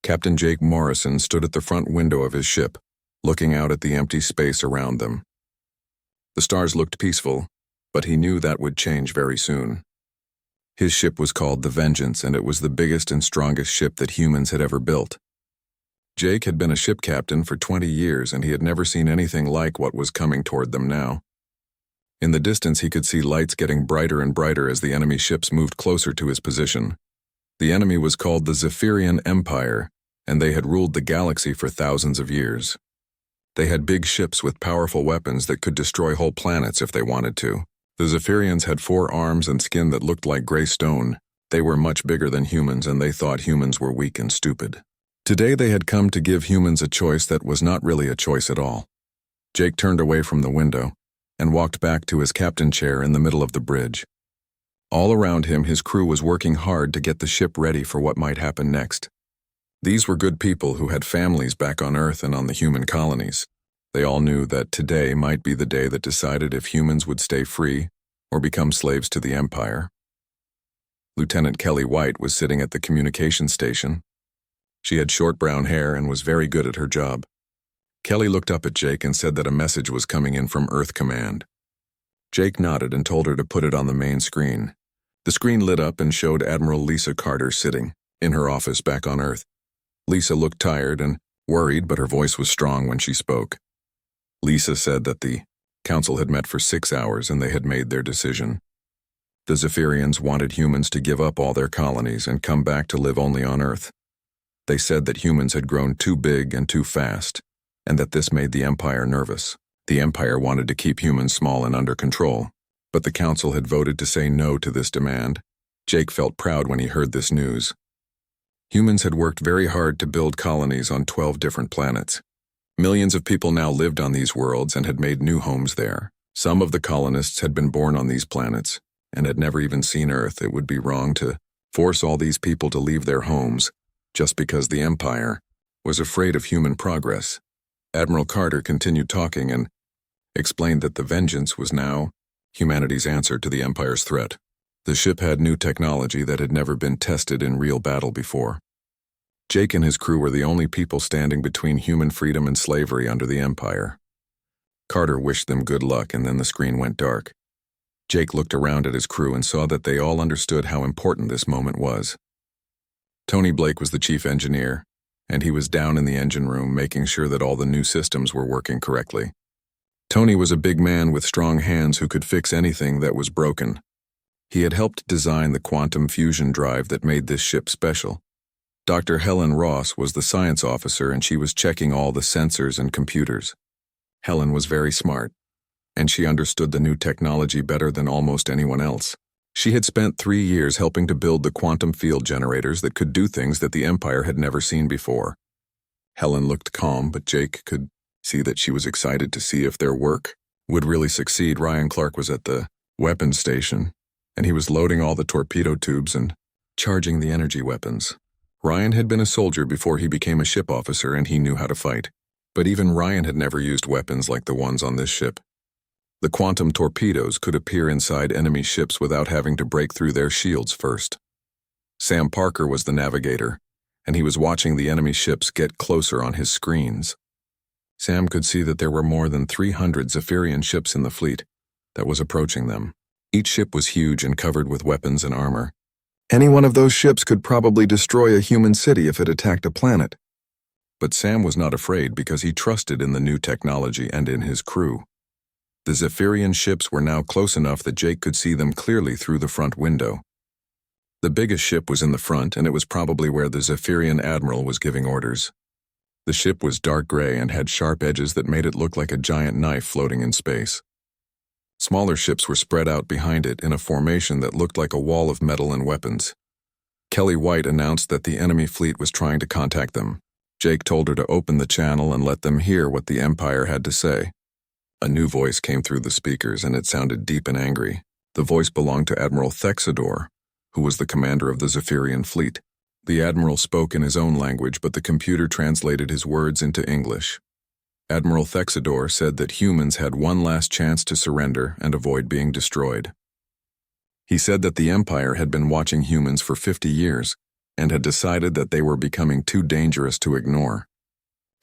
Captain Jake Morrison stood at the front window of his ship, looking out at the empty space around them. The stars looked peaceful, but he knew that would change very soon. His ship was called the Vengeance, and it was the biggest and strongest ship that humans had ever built. Jake had been a ship captain for 20 years, and he had never seen anything like what was coming toward them now. In the distance, he could see lights getting brighter and brighter as the enemy ships moved closer to his position. The enemy was called the Zephyrian Empire, and they had ruled the galaxy for thousands of years. They had big ships with powerful weapons that could destroy whole planets if they wanted to. The Zephyrians had 4 arms and skin that looked like gray stone. They were much bigger than humans, and they thought humans were weak and stupid. Today they had come to give humans a choice that was not really a choice at all. Jake turned away from the window and walked back to his captain chair in the middle of the bridge. All around him, his crew was working hard to get the ship ready for what might happen next. These were good people who had families back on Earth and on the human colonies. They all knew that today might be the day that decided if humans would stay free or become slaves to the Empire. Lieutenant Kelly White was sitting at the communication station. She had short brown hair and was very good at her job. Kelly looked up at Jake and said that a message was coming in from Earth Command. Jake nodded and told her to put it on the main screen. The screen lit up and showed Admiral Lisa Carter sitting in her office back on Earth. Lisa looked tired and worried, but her voice was strong when she spoke. Lisa said that the council had met for 6 hours and they had made their decision. The Zephyrians wanted humans to give up all their colonies and come back to live only on Earth. They said that humans had grown too big and too fast, and that this made the Empire nervous. The Empire wanted to keep humans small and under control, but the council had voted to say no to this demand. Jake felt proud when he heard this news. Humans had worked very hard to build colonies on 12 different planets. Millions of people now lived on these worlds and had made new homes there. Some of the colonists had been born on these planets and had never even seen Earth. It would be wrong to force all these people to leave their homes just because the Empire was afraid of human progress. Admiral Carter continued talking and explained that the Vengeance was now humanity's answer to the Empire's threat. The ship had new technology that had never been tested in real battle before. Jake and his crew were the only people standing between human freedom and slavery under the Empire. Carter wished them good luck, and then the screen went dark. Jake looked around at his crew and saw that they all understood how important this moment was. Tony Blake was the chief engineer, and he was down in the engine room making sure that all the new systems were working correctly. Tony was a big man with strong hands who could fix anything that was broken. He had helped design the quantum fusion drive that made this ship special. Dr. Helen Ross was the science officer, and she was checking all the sensors and computers. Helen was very smart, and she understood the new technology better than almost anyone else. She had spent 3 years helping to build the quantum field generators that could do things that the Empire had never seen before. Helen looked calm, but Jake could see that she was excited to see if their work would really succeed. Ryan Clark was at the weapons station, and he was loading all the torpedo tubes and charging the energy weapons. Ryan had been a soldier before he became a ship officer, and he knew how to fight. But even Ryan had never used weapons like the ones on this ship. The quantum torpedoes could appear inside enemy ships without having to break through their shields first. Sam Parker was the navigator, and he was watching the enemy ships get closer on his screens. Sam could see that there were more than 300 Zephyrian ships in the fleet that was approaching them. Each ship was huge and covered with weapons and armor. Any one of those ships could probably destroy a human city if it attacked a planet. But Sam was not afraid because he trusted in the new technology and in his crew. The Zephyrian ships were now close enough that Jake could see them clearly through the front window. The biggest ship was in the front, and it was probably where the Zephyrian admiral was giving orders. The ship was dark gray and had sharp edges that made it look like a giant knife floating in space. Smaller ships were spread out behind it in a formation that looked like a wall of metal and weapons. Kelly White announced that the enemy fleet was trying to contact them. Jake told her to open the channel and let them hear what the Empire had to say. A new voice came through the speakers, and it sounded deep and angry. The voice belonged to Admiral Thexidor, who was the commander of the Zephyrian fleet. The admiral spoke in his own language, but the computer translated his words into English. Admiral Thexidor said that humans had one last chance to surrender and avoid being destroyed. He said that the Empire had been watching humans for 50 years, and had decided that they were becoming too dangerous to ignore.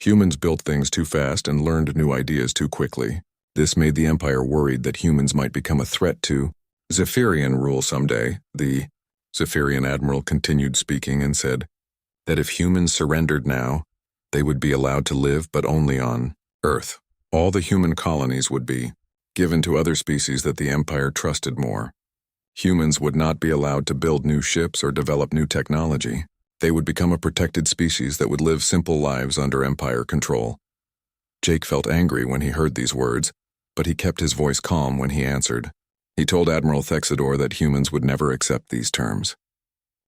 Humans built things too fast and learned new ideas too quickly. This made the Empire worried that humans might become a threat to Zephyrian rule someday. The Zephyrian admiral continued speaking and said that if humans surrendered now, they would be allowed to live, but only on Earth. All the human colonies would be given to other species that the Empire trusted more. Humans would not be allowed to build new ships or develop new technology. They would become a protected species that would live simple lives under Empire control. Jake felt angry when he heard these words, but he kept his voice calm when he answered. He told Admiral Thexidor that humans would never accept these terms.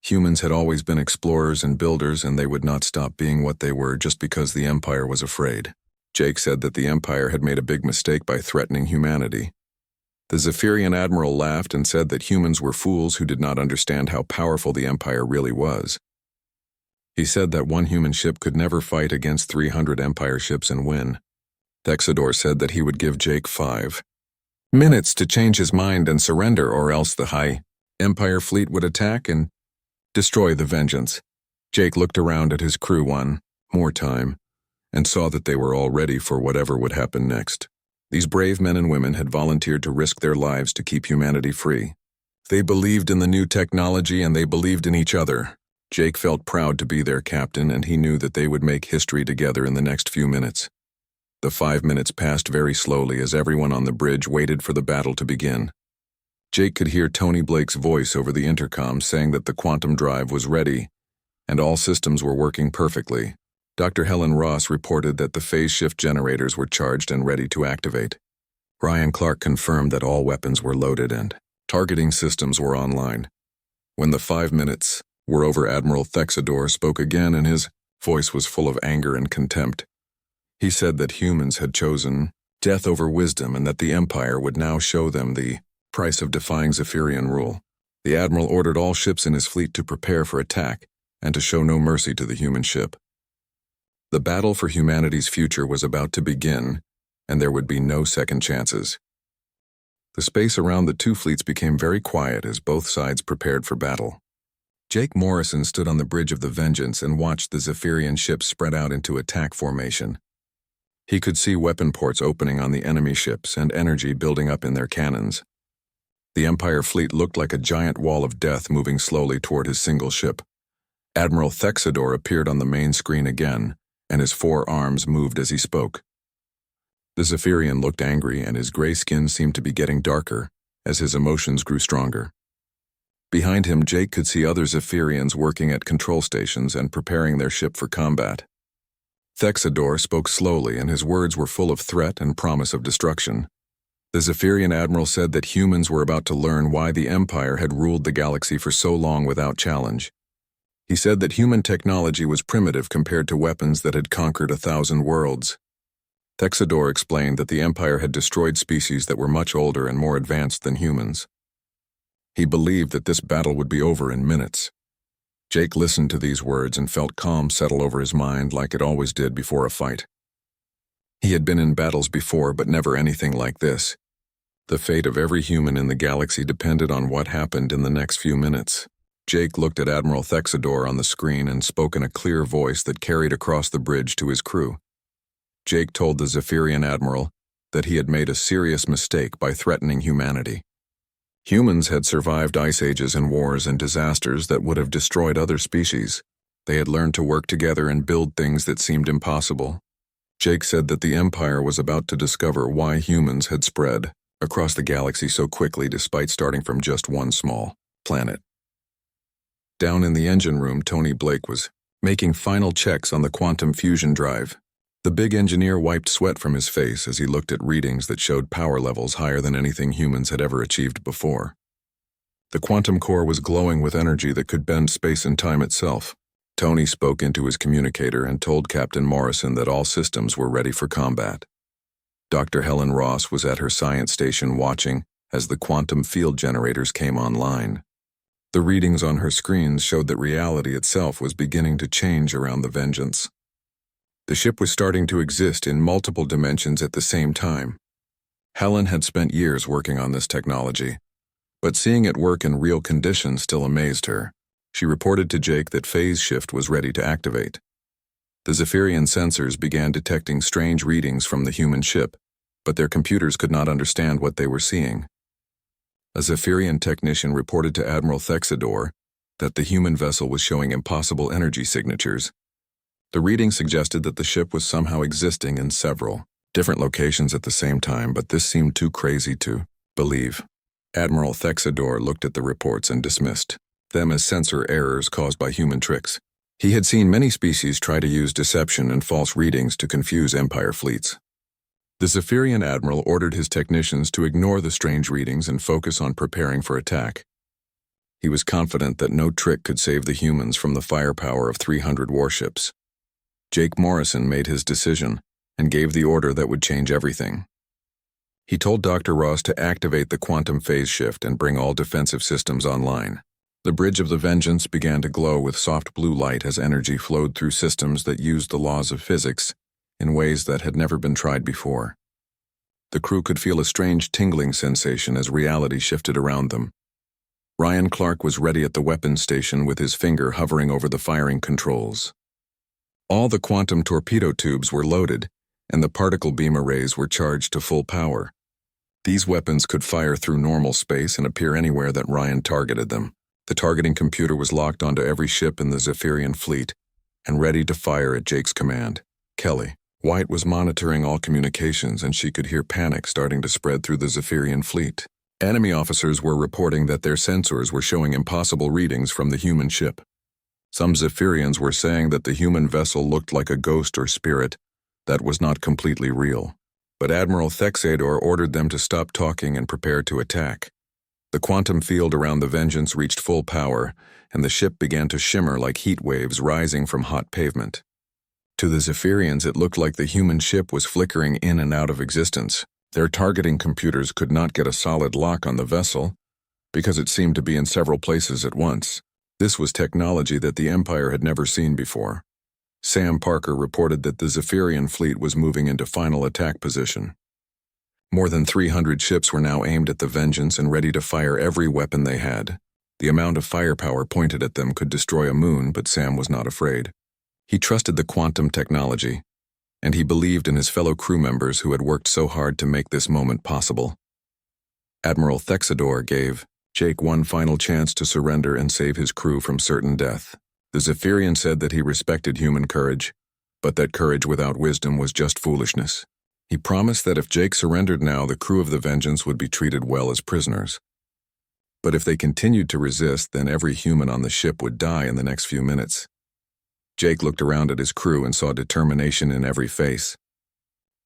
Humans had always been explorers and builders, and they would not stop being what they were just because the Empire was afraid. Jake said that the Empire had made a big mistake by threatening humanity. The Zephyrian admiral laughed and said that humans were fools who did not understand how powerful the Empire really was. He said that one human ship could never fight against 300 Empire ships and win. Thexidor said that he would give Jake 5 minutes to change his mind and surrender, or else the High Empire fleet would attack and destroy the Vengeance. Jake looked around at his crew one more time and saw that they were all ready for whatever would happen next. These brave men and women had volunteered to risk their lives to keep humanity free. They believed in the new technology and they believed in each other. Jake felt proud to be their captain, and he knew that they would make history together in the next few minutes. The 5 minutes passed very slowly as everyone on the bridge waited for the battle to begin. Jake could hear Tony Blake's voice over the intercom saying that the quantum drive was ready and all systems were working perfectly. Dr. Helen Ross reported that the phase shift generators were charged and ready to activate. Ryan Clark confirmed that all weapons were loaded and targeting systems were online. When the 5 minutes were over, Admiral Thexidor spoke again, and his voice was full of anger and contempt. He said that humans had chosen death over wisdom and that the Empire would now show them the price of defying Zephyrian rule. The Admiral ordered all ships in his fleet to prepare for attack and to show no mercy to the human ship. The battle for humanity's future was about to begin, and there would be no second chances. The space around the two fleets became very quiet as both sides prepared for battle. Jake Morrison stood on the bridge of the Vengeance and watched the Zephyrian ships spread out into attack formation. He could see weapon ports opening on the enemy ships and energy building up in their cannons. The Empire fleet looked like a giant wall of death moving slowly toward his single ship. Admiral Thexidor appeared on the main screen again, and his 4 arms moved as he spoke. The Zephyrian looked angry, and his gray skin seemed to be getting darker as his emotions grew stronger. Behind him, Jake could see other Zephyrians working at control stations and preparing their ship for combat. Thexidor spoke slowly, and his words were full of threat and promise of destruction. The Zephyrian admiral said that humans were about to learn why the Empire had ruled the galaxy for so long without challenge. He said that human technology was primitive compared to weapons that had conquered 1,000 worlds. Thexidor explained that the Empire had destroyed species that were much older and more advanced than humans. He believed that this battle would be over in minutes. Jake listened to these words and felt calm settle over his mind like it always did before a fight. He had been in battles before, but never anything like this. The fate of every human in the galaxy depended on what happened in the next few minutes. Jake looked at Admiral Thexidor on the screen and spoke in a clear voice that carried across the bridge to his crew. Jake told the Zephyrian admiral that he had made a serious mistake by threatening humanity. Humans had survived ice ages and wars and disasters that would have destroyed other species. They had learned to work together and build things that seemed impossible. Jake said that the Empire was about to discover why humans had spread across the galaxy so quickly despite starting from just one small planet. Down in the engine room, Tony Blake was making final checks on the quantum fusion drive. The big engineer wiped sweat from his face as he looked at readings that showed power levels higher than anything humans had ever achieved before. The quantum core was glowing with energy that could bend space and time itself. Tony spoke into his communicator and told Captain Morrison that all systems were ready for combat. Dr. Helen Ross was at her science station watching as the quantum field generators came online. The readings on her screens showed that reality itself was beginning to change around the Vengeance. The ship was starting to exist in multiple dimensions at the same time. Helen had spent years working on this technology, but seeing it work in real conditions still amazed her. She reported to Jake that phase shift was ready to activate. The Zephyrian sensors began detecting strange readings from the human ship, but their computers could not understand what they were seeing. A Zephyrian technician reported to Admiral Thexidor that the human vessel was showing impossible energy signatures. The reading suggested that the ship was somehow existing in several different locations at the same time, but this seemed too crazy to believe. Admiral Thexidor looked at the reports and dismissed them as sensor errors caused by human tricks. He had seen many species try to use deception and false readings to confuse Empire fleets. The Zephyrian admiral ordered his technicians to ignore the strange readings and focus on preparing for attack. He was confident that no trick could save the humans from the firepower of 300 warships. Jake Morrison made his decision and gave the order that would change everything. He told Dr. Ross to activate the quantum phase shift and bring all defensive systems online. The bridge of the Vengeance began to glow with soft blue light as energy flowed through systems that used the laws of physics in ways that had never been tried before. The crew could feel a strange tingling sensation as reality shifted around them. Ryan Clark was ready at the weapons station with his finger hovering over the firing controls. All the quantum torpedo tubes were loaded, and the particle beam arrays were charged to full power. These weapons could fire through normal space and appear anywhere that Ryan targeted them. The targeting computer was locked onto every ship in the Zephyrian fleet and ready to fire at Jake's command. Kelly White was monitoring all communications, and she could hear panic starting to spread through the Zephyrian fleet. Enemy officers were reporting that their sensors were showing impossible readings from the human ship. Some Zephyrians were saying that the human vessel looked like a ghost or spirit that was not completely real. But Admiral Thexidor ordered them to stop talking and prepare to attack. The quantum field around the Vengeance reached full power, and the ship began to shimmer like heat waves rising from hot pavement. To the Zephyrians, it looked like the human ship was flickering in and out of existence. Their targeting computers could not get a solid lock on the vessel because it seemed to be in several places at once. This was technology that the Empire had never seen before. Sam Parker reported that the Zephyrian fleet was moving into final attack position. More than 300 ships were now aimed at the Vengeance and ready to fire every weapon they had. The amount of firepower pointed at them could destroy a moon, but Sam was not afraid. He trusted the quantum technology, and he believed in his fellow crew members who had worked so hard to make this moment possible. Admiral Thexidor gave Jake one final chance to surrender and save his crew from certain death. The Zephyrian said that he respected human courage, but that courage without wisdom was just foolishness. He promised that if Jake surrendered now, the crew of the Vengeance would be treated well as prisoners. But if they continued to resist, then every human on the ship would die in the next few minutes. Jake looked around at his crew and saw determination in every face.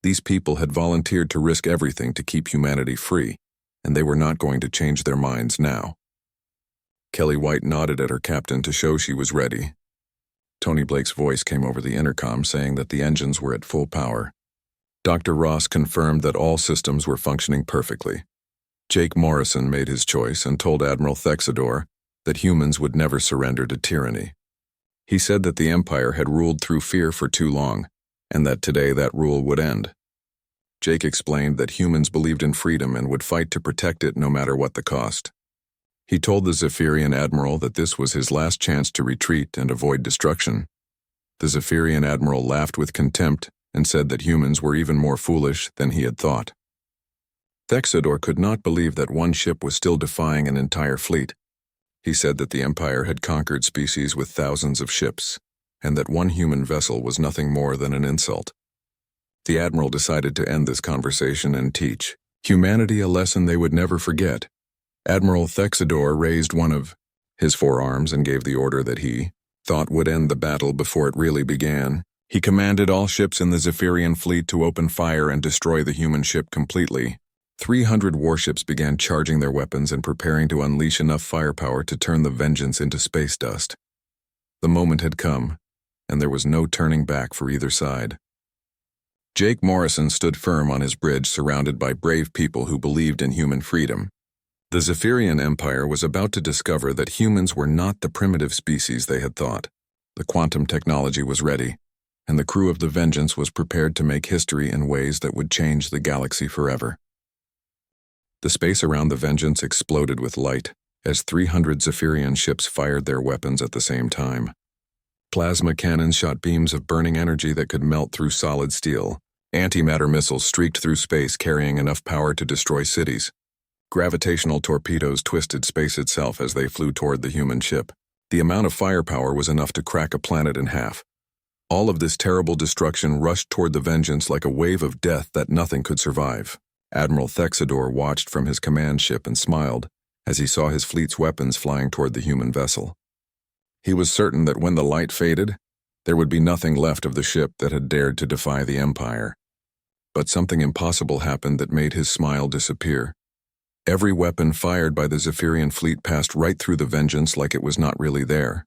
These people had volunteered to risk everything to keep humanity free, and they were not going to change their minds now. Kelly White nodded at her captain to show she was ready. Tony Blake's voice came over the intercom saying that the engines were at full power. Dr. Ross confirmed that all systems were functioning perfectly. Jake Morrison made his choice and told Admiral Thexidor that humans would never surrender to tyranny. He said that the Empire had ruled through fear for too long, and that today that rule would end. Jake explained that humans believed in freedom and would fight to protect it no matter what the cost. He told the Zephyrian admiral that this was his last chance to retreat and avoid destruction. The Zephyrian admiral laughed with contempt and said that humans were even more foolish than he had thought. Thexidor could not believe that one ship was still defying an entire fleet. He said that the Empire had conquered species with thousands of ships, and that one human vessel was nothing more than an insult. The admiral decided to end this conversation and teach humanity a lesson they would never forget. Admiral Thexidor raised one of his forearms and gave the order that he thought would end the battle before it really began. He commanded all ships in the Zephyrian fleet to open fire and destroy the human ship completely. 300 warships began charging their weapons and preparing to unleash enough firepower to turn the Vengeance into space dust. The moment had come, and there was no turning back for either side. Jake Morrison stood firm on his bridge, surrounded by brave people who believed in human freedom. The Zephyrian Empire was about to discover that humans were not the primitive species they had thought. The quantum technology was ready, and the crew of the Vengeance was prepared to make history in ways that would change the galaxy forever. The space around the Vengeance exploded with light, as 300 Zephyrian ships fired their weapons at the same time. Plasma cannons shot beams of burning energy that could melt through solid steel. Antimatter missiles streaked through space carrying enough power to destroy cities. Gravitational torpedoes twisted space itself as they flew toward the human ship. The amount of firepower was enough to crack a planet in half. All of this terrible destruction rushed toward the Vengeance like a wave of death that nothing could survive. Admiral Thexidor watched from his command ship and smiled as he saw his fleet's weapons flying toward the human vessel. He was certain that when the light faded, there would be nothing left of the ship that had dared to defy the Empire. But something impossible happened that made his smile disappear. Every weapon fired by the Zephyrian fleet passed right through the Vengeance like it was not really there.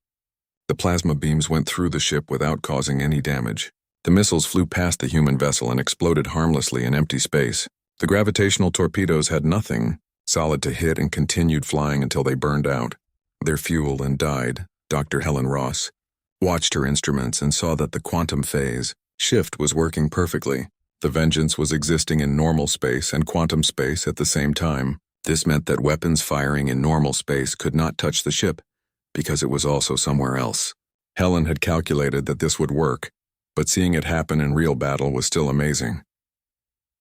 The plasma beams went through the ship without causing any damage. The missiles flew past the human vessel and exploded harmlessly in empty space. The gravitational torpedoes had nothing solid to hit and continued flying until they burned out their fuel and died. Dr. Helen Ross watched her instruments and saw that the quantum phase shift was working perfectly. The Vengeance was existing in normal space and quantum space at the same time. This meant that weapons firing in normal space could not touch the ship, because it was also somewhere else. Helen had calculated that this would work, but seeing it happen in real battle was still amazing.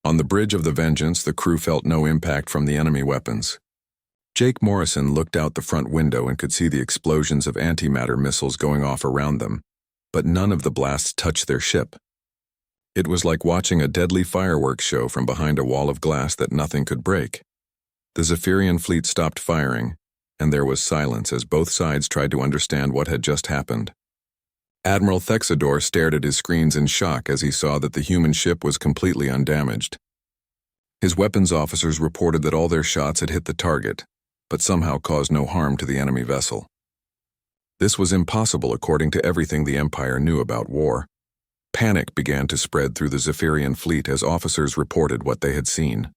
On the bridge of the Vengeance, the crew felt no impact from the enemy weapons. Jake Morrison looked out the front window and could see the explosions of antimatter missiles going off around them, but none of the blasts touched their ship. It was like watching a deadly fireworks show from behind a wall of glass that nothing could break. The Zephyrian fleet stopped firing, and there was silence as both sides tried to understand what had just happened. Admiral Thexidor stared at his screens in shock as he saw that the human ship was completely undamaged. His weapons officers reported that all their shots had hit the target, but somehow caused no harm to the enemy vessel. This was impossible according to everything the Empire knew about war. Panic began to spread through the Zephyrian fleet as officers reported what they had seen.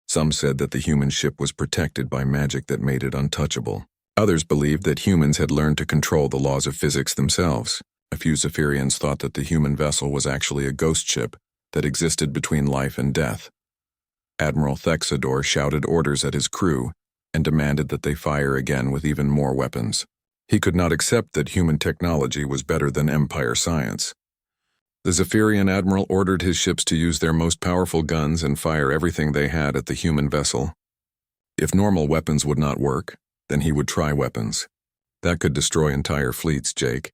Some said that the human ship was protected by magic that made it untouchable. Others believed that humans had learned to control the laws of physics themselves. A few Zephyrians thought that the human vessel was actually a ghost ship that existed between life and death. Admiral Thexidor shouted orders at his crew and demanded that they fire again with even more weapons. He could not accept that human technology was better than Empire science. The Zephyrian admiral ordered his ships to use their most powerful guns and fire everything they had at the human vessel. If normal weapons would not work, then he would try weapons. That could destroy entire fleets, Jake.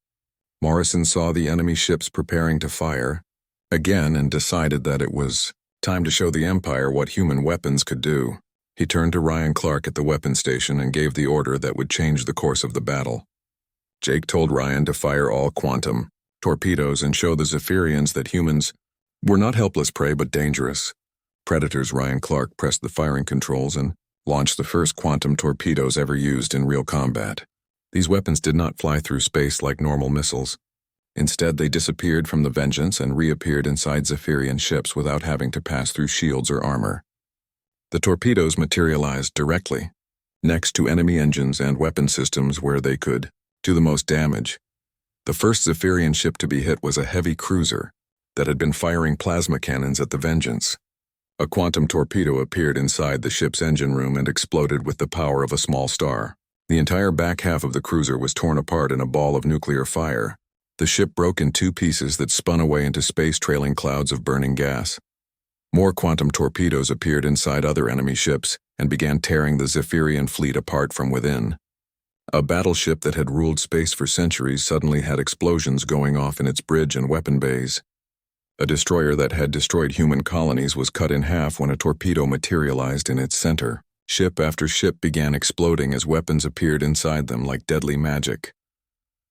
Morrison saw the enemy ships preparing to fire again and decided that it was time to show the Empire what human weapons could do. He turned to Ryan Clark at the weapons station and gave the order that would change the course of the battle. Jake told Ryan to fire all quantum torpedoes and show the Zephyrians that humans were not helpless prey but dangerous. Predators. Ryan Clark pressed the firing controls and launched the first quantum torpedoes ever used in real combat. These weapons did not fly through space like normal missiles. Instead, they disappeared from the Vengeance and reappeared inside Zephyrian ships without having to pass through shields or armor. The torpedoes materialized directly next to enemy engines and weapon systems where they could do the most damage. The first Zephyrian ship to be hit was a heavy cruiser that had been firing plasma cannons at the Vengeance. A quantum torpedo appeared inside the ship's engine room and exploded with the power of a small star. The entire back half of the cruiser was torn apart in a ball of nuclear fire. The ship broke in two pieces that spun away into space, trailing clouds of burning gas. More quantum torpedoes appeared inside other enemy ships and began tearing the Zephyrian fleet apart from within. A battleship that had ruled space for centuries suddenly had explosions going off in its bridge and weapon bays. A destroyer that had destroyed human colonies was cut in half when a torpedo materialized in its center. Ship after ship began exploding as weapons appeared inside them like deadly magic.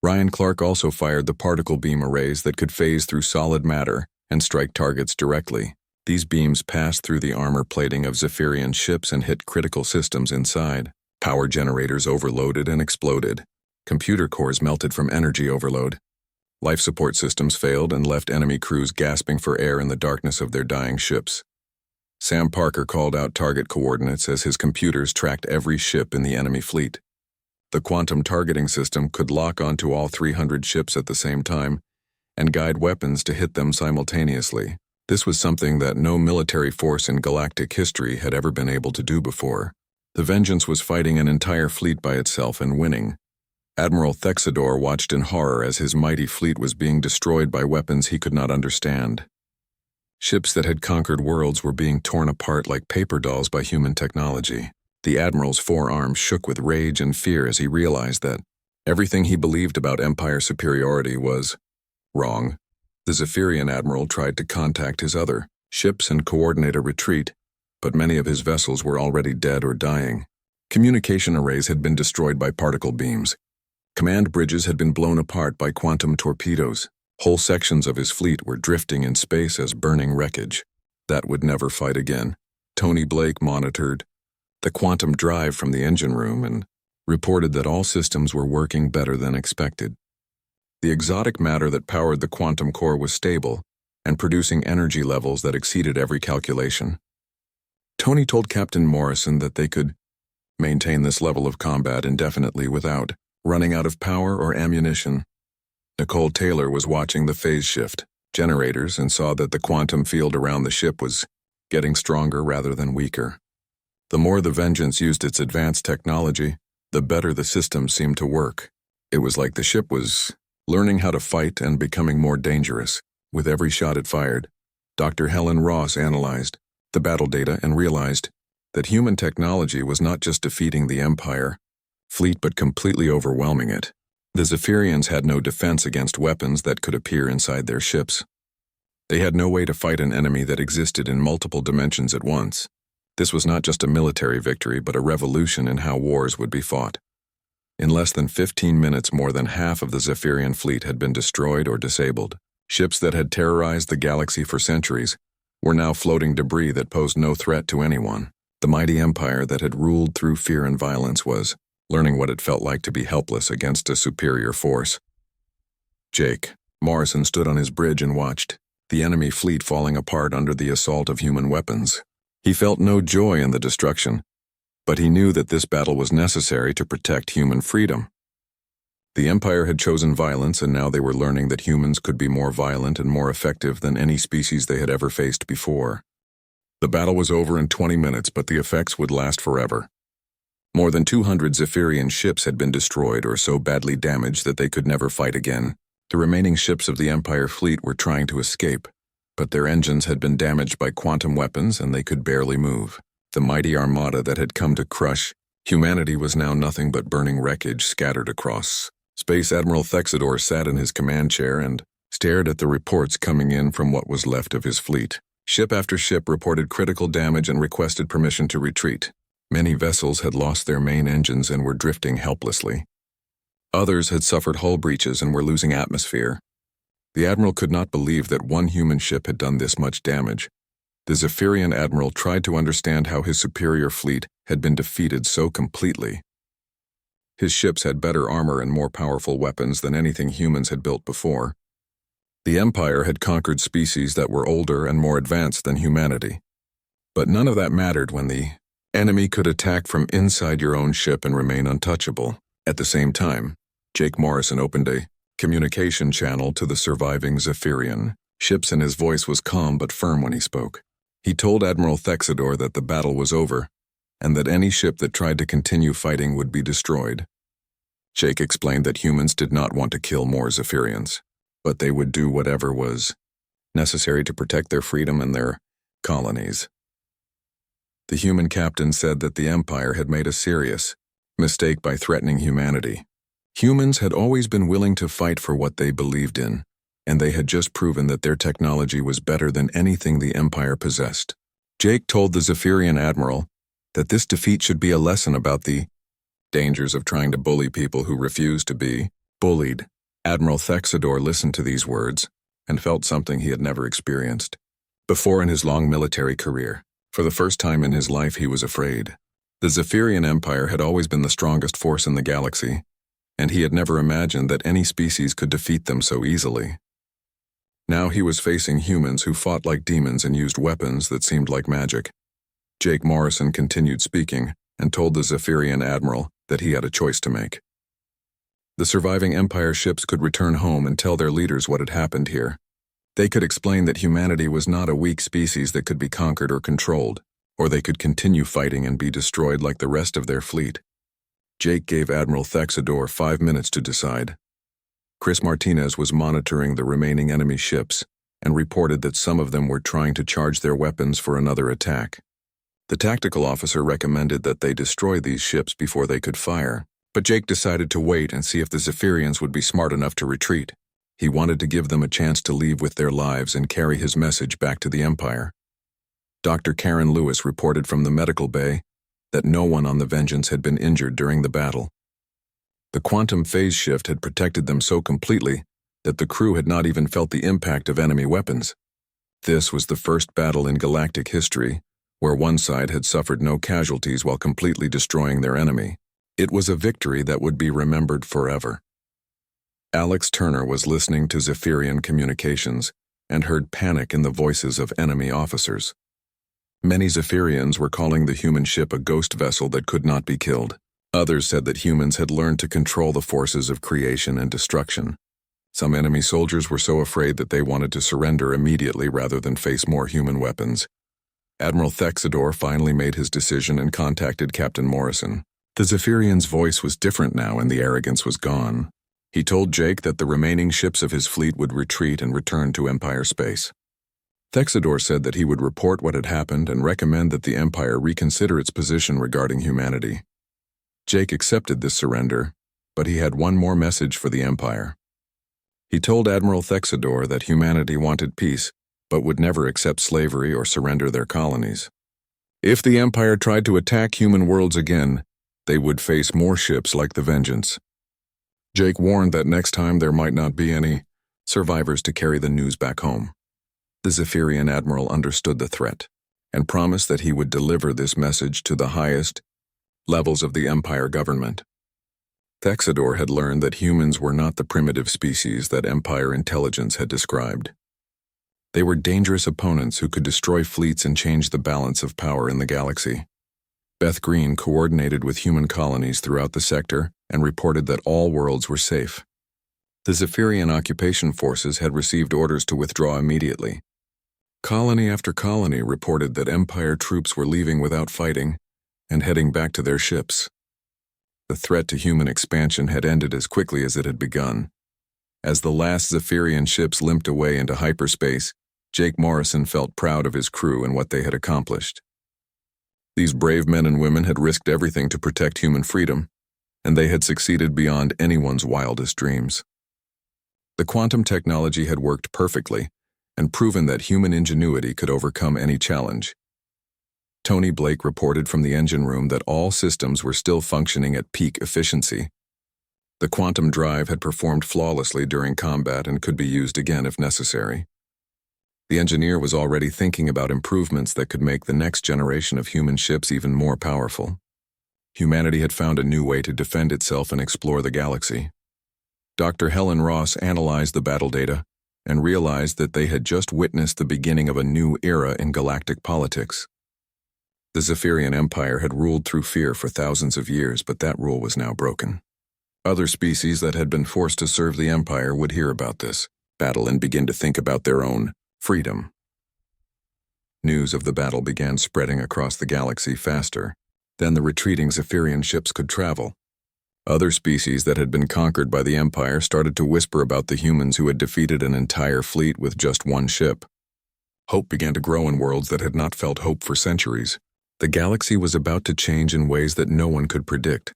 Ryan Clark also fired the particle beam arrays that could phase through solid matter and strike targets directly. These beams passed through the armor plating of Zephyrian ships and hit critical systems inside. Power generators overloaded and exploded. Computer cores melted from energy overload. Life support systems failed and left enemy crews gasping for air in the darkness of their dying ships. Sam Parker called out target coordinates as his computers tracked every ship in the enemy fleet. The quantum targeting system could lock onto all 300 ships at the same time and guide weapons to hit them simultaneously. This was something that no military force in galactic history had ever been able to do before. The Vengeance was fighting an entire fleet by itself and winning. Admiral Thexidor watched in horror as his mighty fleet was being destroyed by weapons he could not understand. Ships that had conquered worlds were being torn apart like paper dolls by human technology. The Admiral's forearms shook with rage and fear as he realized that everything he believed about Empire superiority was wrong. The Zephyrian Admiral tried to contact his other ships and coordinate a retreat, but many of his vessels were already dead or dying. Communication arrays had been destroyed by particle beams. Command bridges had been blown apart by quantum torpedoes. Whole sections of his fleet were drifting in space as burning wreckage. That would never fight again. Tony Blake monitored the quantum drive from the engine room and reported that all systems were working better than expected. The exotic matter that powered the quantum core was stable and producing energy levels that exceeded every calculation. Tony told Captain Morrison that they could maintain this level of combat indefinitely without running out of power or ammunition. Nicole Taylor was watching the phase shift generators and saw that the quantum field around the ship was getting stronger rather than weaker. The more the Vengeance used its advanced technology, the better the system seemed to work. It was like the ship was learning how to fight and becoming more dangerous with every shot it fired. Dr. Helen Ross analyzed the battle data and realized that human technology was not just defeating the Empire fleet but completely overwhelming it. The Zephyrians had no defense against weapons that could appear inside their ships. They had no way to fight an enemy that existed in multiple dimensions at once. This was not just a military victory but a revolution in how wars would be fought. In less than 15 minutes, more than half of the Zephyrian fleet had been destroyed or disabled. Ships that had terrorized the galaxy for centuries were now floating debris that posed no threat to anyone. The mighty empire that had ruled through fear and violence was learning what it felt like to be helpless against a superior force. Jake Morrison stood on his bridge and watched the enemy fleet falling apart under the assault of human weapons. He felt no joy in the destruction, but he knew that this battle was necessary to protect human freedom. The Empire had chosen violence, and now they were learning that humans could be more violent and more effective than any species they had ever faced before. The battle was over in 20 minutes, but the effects would last forever. More than 200 Zephyrian ships had been destroyed or so badly damaged that they could never fight again. The remaining ships of the Empire fleet were trying to escape, but their engines had been damaged by quantum weapons and they could barely move. The mighty armada that had come to crush humanity was now nothing but burning wreckage scattered across. Space Admiral Thexidor sat in his command chair and stared at the reports coming in from what was left of his fleet. Ship after ship reported critical damage and requested permission to retreat. Many vessels had lost their main engines and were drifting helplessly. Others had suffered hull breaches and were losing atmosphere. The Admiral could not believe that one human ship had done this much damage. The Zephyrian Admiral tried to understand how his superior fleet had been defeated so completely. His ships had better armor and more powerful weapons than anything humans had built before. The Empire had conquered species that were older and more advanced than humanity. But none of that mattered when the enemy could attack from inside your own ship and remain untouchable. At the same time, Jake Morrison opened a communication channel to the surviving Zephyrian ships, and his voice was calm but firm when he spoke. He told Admiral Thexidor that the battle was over and that any ship that tried to continue fighting would be destroyed. Jake explained that humans did not want to kill more Zephyrians, but they would do whatever was necessary to protect their freedom and their colonies. The human captain said that the Empire had made a serious mistake by threatening humanity. Humans had always been willing to fight for what they believed in, and they had just proven that their technology was better than anything the Empire possessed. Jake told the Zephyrian Admiral that this defeat should be a lesson about the dangers of trying to bully people who refuse to be bullied. Admiral Thexidor listened to these words and felt something he had never experienced before in his long military career. For the first time in his life, he was afraid. The Zephyrian Empire had always been the strongest force in the galaxy, and he had never imagined that any species could defeat them so easily. Now he was facing humans who fought like demons and used weapons that seemed like magic. Jake Morrison continued speaking and told the Zephyrian Admiral that he had a choice to make. The surviving Empire ships could return home and tell their leaders what had happened here. They could explain that humanity was not a weak species that could be conquered or controlled, or they could continue fighting and be destroyed like the rest of their fleet. Jake gave Admiral Thexidor 5 minutes to decide. Chris Martinez was monitoring the remaining enemy ships and reported that some of them were trying to charge their weapons for another attack. The tactical officer recommended that they destroy these ships before they could fire, but Jake decided to wait and see if the Zephyrians would be smart enough to retreat. He wanted to give them a chance to leave with their lives and carry his message back to the Empire. Dr. Karen Lewis reported from the medical bay that no one on the Vengeance had been injured during the battle. The quantum phase shift had protected them so completely that the crew had not even felt the impact of enemy weapons. This was the first battle in galactic history where one side had suffered no casualties while completely destroying their enemy. It was a victory that would be remembered forever. Alex Turner was listening to Zephyrian communications and heard panic in the voices of enemy officers. Many Zephyrians were calling the human ship a ghost vessel that could not be killed. Others said that humans had learned to control the forces of creation and destruction. Some enemy soldiers were so afraid that they wanted to surrender immediately rather than face more human weapons. Admiral Thexidor finally made his decision and contacted Captain Morrison. The Zephyrian's voice was different now and the arrogance was gone. He told Jake that the remaining ships of his fleet would retreat and return to Empire space. Thexidor said that he would report what had happened and recommend that the Empire reconsider its position regarding humanity. Jake accepted this surrender, but he had one more message for the Empire. He told Admiral Thexidor that humanity wanted peace, but would never accept slavery or surrender their colonies. If the Empire tried to attack human worlds again, they would face more ships like the Vengeance. Jake warned that next time there might not be any survivors to carry the news back home. The Zephyrian admiral understood the threat and promised that he would deliver this message to the highest levels of the Empire government. Thexidor had learned that humans were not the primitive species that Empire intelligence had described. They were dangerous opponents who could destroy fleets and change the balance of power in the galaxy. Beth Green coordinated with human colonies throughout the sector and reported that all worlds were safe. The Zephyrian occupation forces had received orders to withdraw immediately. Colony after colony reported that Empire troops were leaving without fighting and heading back to their ships. The threat to human expansion had ended as quickly as it had begun. As the last Zephyrian ships limped away into hyperspace, Jake Morrison felt proud of his crew and what they had accomplished. These brave men and women had risked everything to protect human freedom, and they had succeeded beyond anyone's wildest dreams. The quantum technology had worked perfectly and proven that human ingenuity could overcome any challenge. Tony Blake reported from the engine room that all systems were still functioning at peak efficiency. The quantum drive had performed flawlessly during combat and could be used again if necessary. The engineer was already thinking about improvements that could make the next generation of human ships even more powerful. Humanity had found a new way to defend itself and explore the galaxy. Dr. Helen Ross analyzed the battle data and realized that they had just witnessed the beginning of a new era in galactic politics. The Zephyrian Empire had ruled through fear for thousands of years, but that rule was now broken. Other species that had been forced to serve the Empire would hear about this battle and begin to think about their own freedom. News of the battle began spreading across the galaxy faster than the retreating Zephyrian ships could travel. Other species that had been conquered by the Empire started to whisper about the humans who had defeated an entire fleet with just one ship. Hope began to grow in worlds that had not felt hope for centuries. The galaxy was about to change in ways that no one could predict.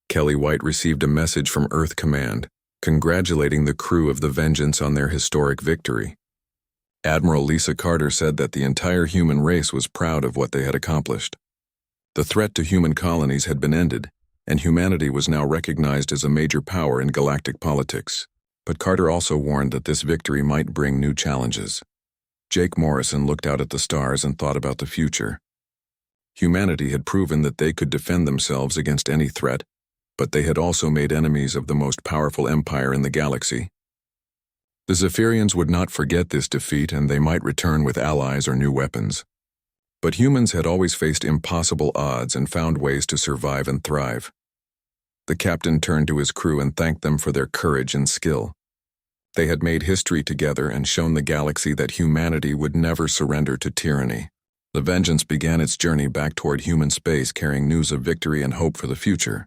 Kelly White received a message from Earth Command, congratulating the crew of the Vengeance on their historic victory. Admiral Lisa Carter said that the entire human race was proud of what they had accomplished. The threat to human colonies had been ended, and humanity was now recognized as a major power in galactic politics. But Carter also warned that this victory might bring new challenges. Jake Morrison looked out at the stars and thought about the future. Humanity had proven that they could defend themselves against any threat, but they had also made enemies of the most powerful empire in the galaxy. The Zephyrians would not forget this defeat, and they might return with allies or new weapons. But humans had always faced impossible odds and found ways to survive and thrive. The captain turned to his crew and thanked them for their courage and skill. They had made history together and shown the galaxy that humanity would never surrender to tyranny. The Vengeance began its journey back toward human space, carrying news of victory and hope for the future.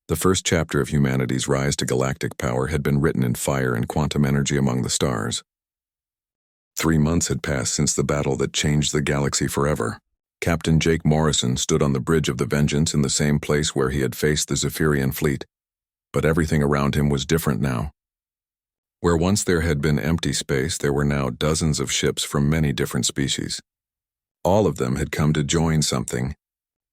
The first chapter of humanity's rise to galactic power had been written in fire and quantum energy among the stars. 3 months had passed since the battle that changed the galaxy forever. Captain Jake Morrison stood on the bridge of the Vengeance in the same place where he had faced the Zephyrian fleet. But everything around him was different now. Where once there had been empty space, there were now dozens of ships from many different species. All of them had come to join something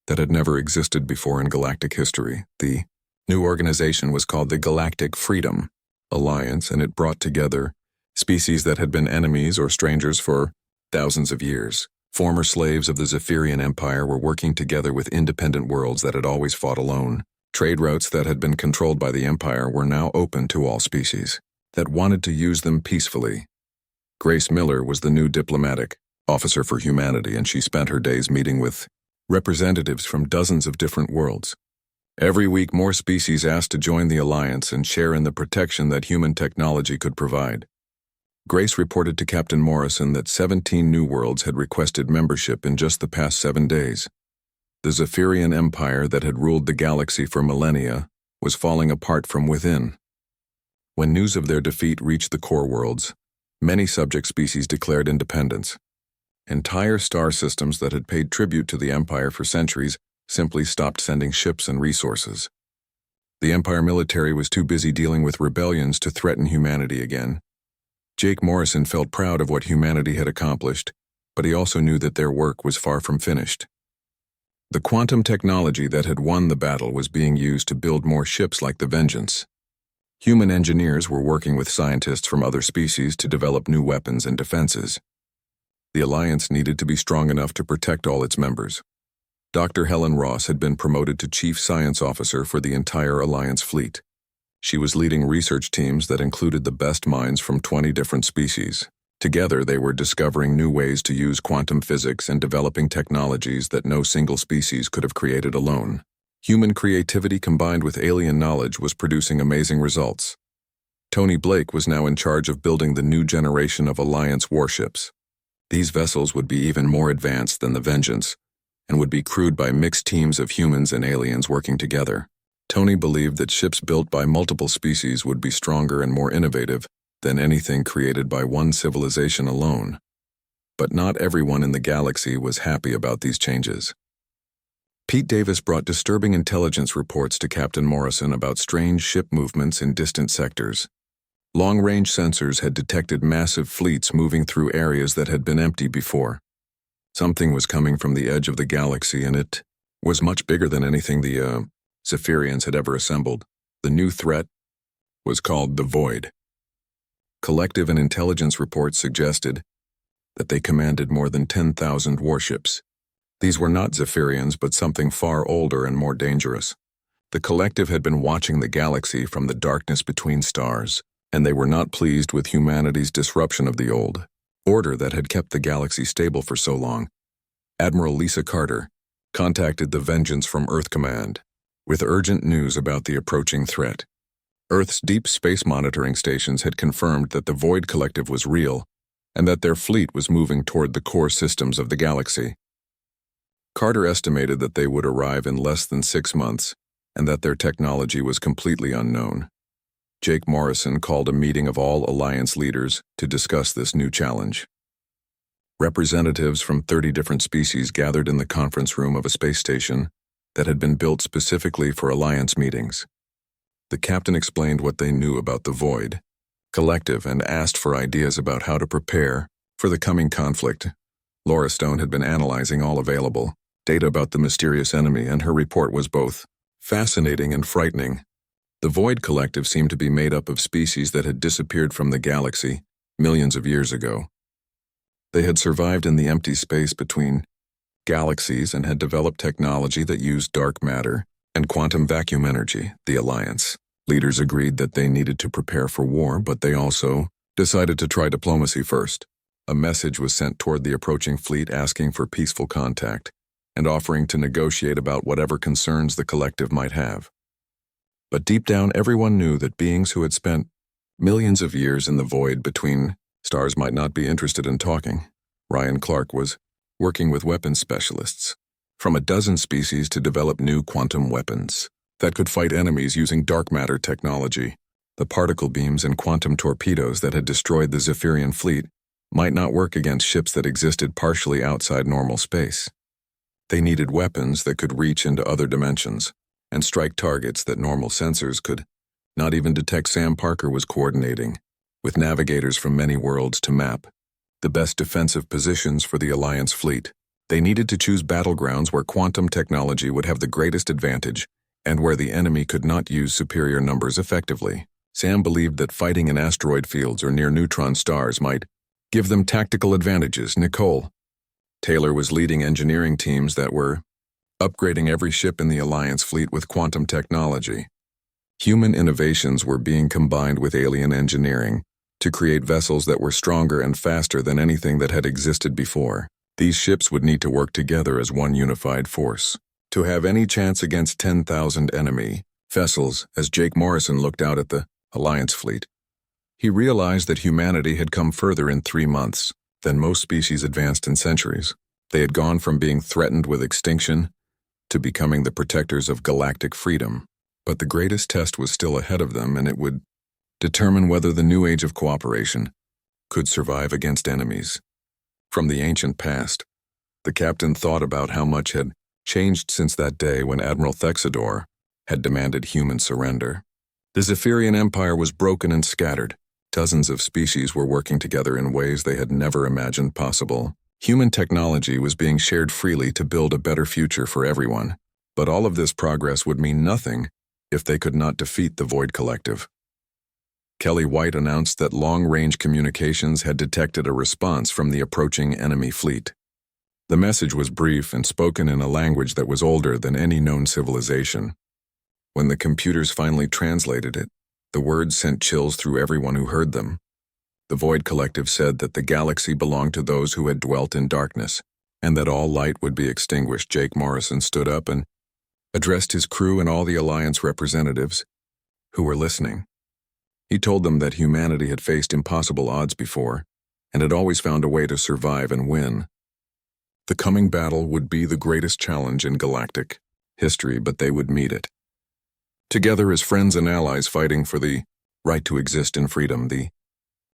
that had never existed before in galactic history. The new organization was called the Galactic Freedom Alliance, and it brought together species that had been enemies or strangers for thousands of years. Former slaves of the Zephyrian Empire were working together with independent worlds that had always fought alone. Trade routes that had been controlled by the Empire were now open to all species that wanted to use them peacefully. Grace Miller was the new diplomatic officer for humanity, and she spent her days meeting with representatives from dozens of different worlds. Every week, more species asked to join the alliance and share in the protection that human technology could provide. Grace reported to Captain Morrison that 17 new worlds had requested membership in just the past 7 days. The Zephyrian Empire that had ruled the galaxy for millennia was falling apart from within. When news of their defeat reached the core worlds, many subject species declared independence. Entire star systems that had paid tribute to the Empire for centuries simply stopped sending ships and resources. The Empire military was too busy dealing with rebellions to threaten humanity again. Jake Morrison felt proud of what humanity had accomplished, but he also knew that their work was far from finished. The quantum technology that had won the battle was being used to build more ships like the Vengeance. Human engineers were working with scientists from other species to develop new weapons and defenses. The Alliance needed to be strong enough to protect all its members. Dr. Helen Ross had been promoted to Chief Science Officer for the entire Alliance fleet. She was leading research teams that included the best minds from 20 different species. Together, they were discovering new ways to use quantum physics and developing technologies that no single species could have created alone. Human creativity combined with alien knowledge was producing amazing results. Tony Blake was now in charge of building the new generation of Alliance warships. These vessels would be even more advanced than the Vengeance, and would be crewed by mixed teams of humans and aliens working together. Tony believed that ships built by multiple species would be stronger and more innovative than anything created by one civilization alone. But not everyone in the galaxy was happy about these changes. Pete Davis brought disturbing intelligence reports to Captain Morrison about strange ship movements in distant sectors. Long-range sensors had detected massive fleets moving through areas that had been empty before. Something was coming from the edge of the galaxy, and it was much bigger than anything the Zephyrians had ever assembled. The new threat was called the Void. Collective and intelligence reports suggested that they commanded more than 10,000 warships. These were not Zephyrians, but something far older and more dangerous. The Collective had been watching the galaxy from the darkness between stars, and they were not pleased with humanity's disruption of the old order that had kept the galaxy stable for so long. Admiral Lisa Carter contacted the Vengeance from Earth Command with urgent news about the approaching threat. Earth's deep space monitoring stations had confirmed that the Void Collective was real and that their fleet was moving toward the core systems of the galaxy. Carter estimated that they would arrive in less than 6 months and that their technology was completely unknown. Jake Morrison called a meeting of all Alliance leaders to discuss this new challenge. Representatives from 30 different species gathered in the conference room of a space station that had been built specifically for Alliance meetings. The captain explained what they knew about the Void Collective and asked for ideas about how to prepare for the coming conflict. Laura Stone had been analyzing all available data about the mysterious enemy, and her report was both fascinating and frightening. The Void Collective seemed to be made up of species that had disappeared from the galaxy millions of years ago. They had survived in the empty space between galaxies and had developed technology that used dark matter and quantum vacuum energy. The Alliance leaders agreed that they needed to prepare for war, but they also decided to try diplomacy first. A message was sent toward the approaching fleet asking for peaceful contact and offering to negotiate about whatever concerns the Collective might have. But deep down, everyone knew that beings who had spent millions of years in the void between stars might not be interested in talking. Ryan Clark was working with weapons specialists from a dozen species to develop new quantum weapons that could fight enemies using dark matter technology. The particle beams and quantum torpedoes that had destroyed the Zephyrian fleet might not work against ships that existed partially outside normal space. They needed weapons that could reach into other dimensions and strike targets that normal sensors could not even detect. Sam Parker was coordinating with navigators from many worlds to map the best defensive positions for the Alliance fleet. They needed to choose battlegrounds where quantum technology would have the greatest advantage and where the enemy could not use superior numbers effectively. Sam believed that fighting in asteroid fields or near neutron stars might give them tactical advantages. Nicole Taylor was leading engineering teams that were upgrading every ship in the Alliance fleet with quantum technology. Human innovations were being combined with alien engineering to create vessels that were stronger and faster than anything that had existed before. These ships would need to work together as one unified force to have any chance against 10,000 enemy vessels. As Jake Morrison looked out at the Alliance fleet, he realized that humanity had come further in 3 months than most species advanced in centuries. They had gone from being threatened with extinction to becoming the protectors of galactic freedom. But the greatest test was still ahead of them, and it would determine whether the new age of cooperation could survive against enemies. From the ancient past, the captain thought about how much had changed since that day when Admiral Thexidor had demanded human surrender. The Zephyrian Empire was broken and scattered. Dozens of species were working together in ways they had never imagined possible. Human technology was being shared freely to build a better future for everyone. But all of this progress would mean nothing if they could not defeat the Void Collective. Kelly White announced that long-range communications had detected a response from the approaching enemy fleet. The message was brief and spoken in a language that was older than any known civilization. When the computers finally translated it, the words sent chills through everyone who heard them. The Void Collective said that the galaxy belonged to those who had dwelt in darkness, and that all light would be extinguished. Jake Morrison stood up and addressed his crew and all the Alliance representatives who were listening. He told them that humanity had faced impossible odds before, and had always found a way to survive and win. The coming battle would be the greatest challenge in galactic history, but they would meet it together as friends and allies fighting for the right to exist in freedom. The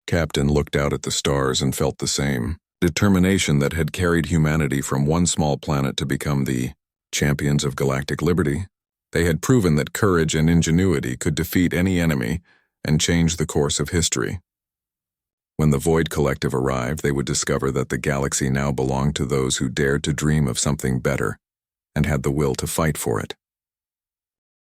captain looked out at the stars and felt the same determination that had carried humanity from one small planet to become the champions of galactic liberty. They had proven that courage and ingenuity could defeat any enemy and change the course of history. When the Void Collective arrived, they would discover that the galaxy now belonged to those who dared to dream of something better and had the will to fight for it.